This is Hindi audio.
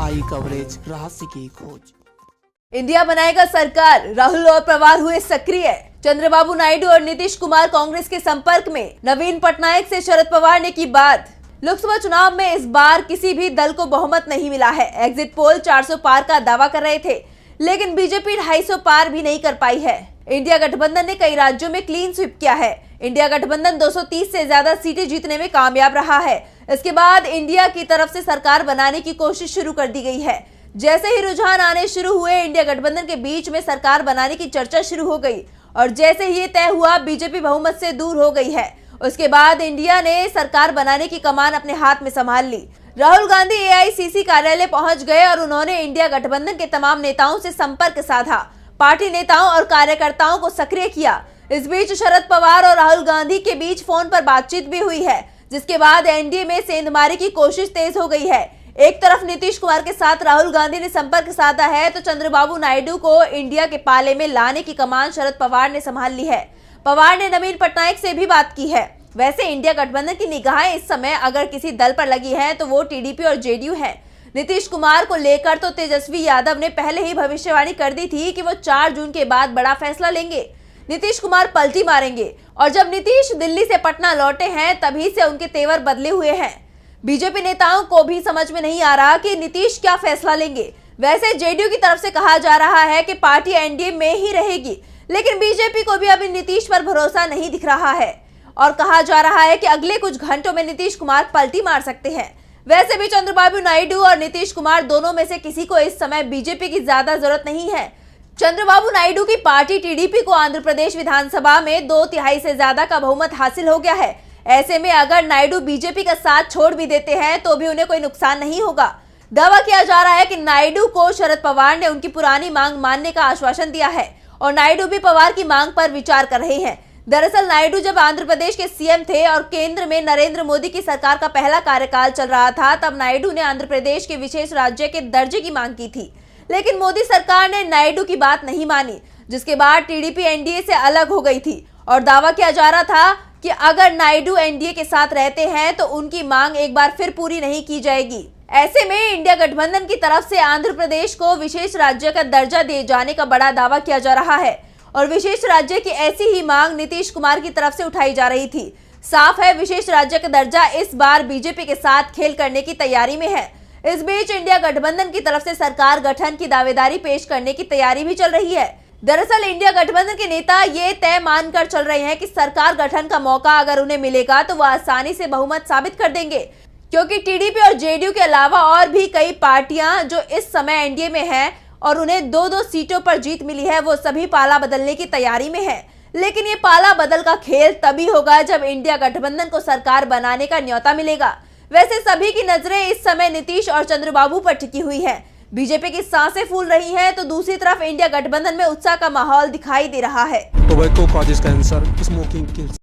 आई कवरेज, रहस्य की खोज। इंडिया बनाएगा सरकार, राहुल और पवार हुए सक्रिय। चंद्रबाबू नायडू और नीतीश कुमार कांग्रेस के संपर्क में। नवीन पटनायक से शरद पवार ने की बात। लोकसभा चुनाव में इस बार किसी भी दल को बहुमत नहीं मिला है। एग्जिट पोल 400 पार का दावा कर रहे थे, लेकिन बीजेपी 250 पार भी नहीं कर पाई है। इंडिया गठबंधन ने कई राज्यों में क्लीन स्वीप किया है। इंडिया गठबंधन 230 से ज्यादा सीटें जीतने में कामयाब रहा है। इसके बाद इंडिया की तरफ से सरकार बनाने की कोशिश शुरू कर दी गई है। जैसे ही रुझान आने शुरू हुए, इंडिया गठबंधन के बीच में सरकार बनाने की चर्चा शुरू हो गई और जैसे ही ये तय हुआ, बीजेपी बहुमत से दूर हो गई है। उसके बाद इंडिया ने सरकार बनाने की कमान अपने हाथ में संभाल ली। राहुल गांधी एआईसीसी कार्यालय पहुंच गए और उन्होंने इंडिया गठबंधन के तमाम नेताओं से संपर्क साधा। पार्टी नेताओं और कार्यकर्ताओं को सक्रिय किया। इस बीच शरद पवार और राहुल गांधी के बीच फोन पर बातचीत भी हुई है, जिसके बाद एनडीए में सेंधमारी की कोशिश तेज हो गई है। एक तरफ नीतीश कुमार के साथ राहुल गांधी ने संपर्क साधा है, तो चंद्रबाबू नायडू को इंडिया के पाले में लाने की कमान शरद पवार ने संभाल ली है। पवार ने नवीन पटनायक से भी बात की है। वैसे इंडिया गठबंधन की निगाहें इस समय अगर किसी दल पर लगी हैं तो वो टीडीपी और जेडीयू है। नीतीश कुमार को लेकर तो तेजस्वी यादव ने पहले ही भविष्यवाणी कर दी थी कि वो 4 जून के बाद बड़ा फैसला लेंगे। नीतीश कुमार पलटी मारेंगे और जब नीतीश दिल्ली से पटना लौटे हैं तभी से उनके तेवर बदले हुए हैं। बीजेपी नेताओं को भी समझ में नहीं आ रहा कि नीतीश क्या फैसला लेंगे। वैसे जेडीयू की तरफ से कहा जा रहा है कि पार्टी एनडीए में ही रहेगी, लेकिन बीजेपी को भी अभी नीतीश पर भरोसा नहीं दिख रहा है और कहा जा रहा है कि अगले कुछ घंटों में नीतीश कुमार पलटी मार सकते हैं। वैसे भी चंद्रबाबू नायडू और नीतीश कुमार दोनों में से किसी को इस समय बीजेपी की ज्यादा जरूरत नहीं है। चंद्रबाबू नायडू की पार्टी टीडीपी को आंध्र प्रदेश विधानसभा में 2/3 से ज्यादा का बहुमत हासिल हो गया है। ऐसे में अगर नायडू बीजेपी का साथ छोड़ भी देते हैं तो भी उन्हें कोई नुकसान नहीं होगा। दावा किया जा रहा है कि नायडू को शरद पवार ने उनकी पुरानी मांग मानने का आश्वासन दिया है और नायडू भी पवार की मांग पर विचार कर रहे हैं। दरअसल नायडू जब आंध्र प्रदेश के सीएम थे और केंद्र में नरेंद्र मोदी की सरकार का पहला कार्यकाल चल रहा था, तब नायडू ने आंध्र प्रदेश के विशेष राज्य के दर्जे की मांग की थी, लेकिन मोदी सरकार ने नायडू की बात नहीं मानी, जिसके बाद टीडीपी एनडीए से अलग हो गई थी और दावा किया जा रहा था कि अगर नायडू एनडीए के साथ रहते हैं तो उनकी मांग एक बार फिर पूरी नहीं की जाएगी। ऐसे में इंडिया गठबंधन की तरफ से आंध्र प्रदेश को विशेष राज्य का दर्जा दिए जाने का बड़ा दावा किया जा रहा है और विशेष राज्य की ऐसी ही मांग नीतीश कुमार की तरफ से उठाई जा रही थी। साफ है, विशेष राज्य का दर्जा इस बार बीजेपी के साथ खेल करने की तैयारी में है। इस बीच इंडिया गठबंधन की तरफ से सरकार गठन की दावेदारी पेश करने की तैयारी भी चल रही है। दरअसल इंडिया गठबंधन के नेता ये तय मानकर चल रहे हैं कि सरकार गठन का मौका अगर उन्हें मिलेगा तो वह आसानी से बहुमत साबित कर देंगे, क्योंकि टीडीपी और जेडीयू के अलावा और भी कई पार्टियां जो इस समय एनडीए में हैं और उन्हें 2-2 सीटों पर जीत मिली है, वो सभी पाला बदलने की तैयारी में है। लेकिन ये पाला बदल का खेल तभी होगा जब इंडिया गठबंधन को सरकार बनाने का न्योता मिलेगा। वैसे सभी की नजरें इस समय नीतीश और चंद्रबाबू पर टिकी हुई है। बीजेपी की सांसें फूल रही हैं, तो दूसरी तरफ इंडिया गठबंधन में उत्साह का माहौल दिखाई दे रहा है। Tobacco causes cancer, smoking kills.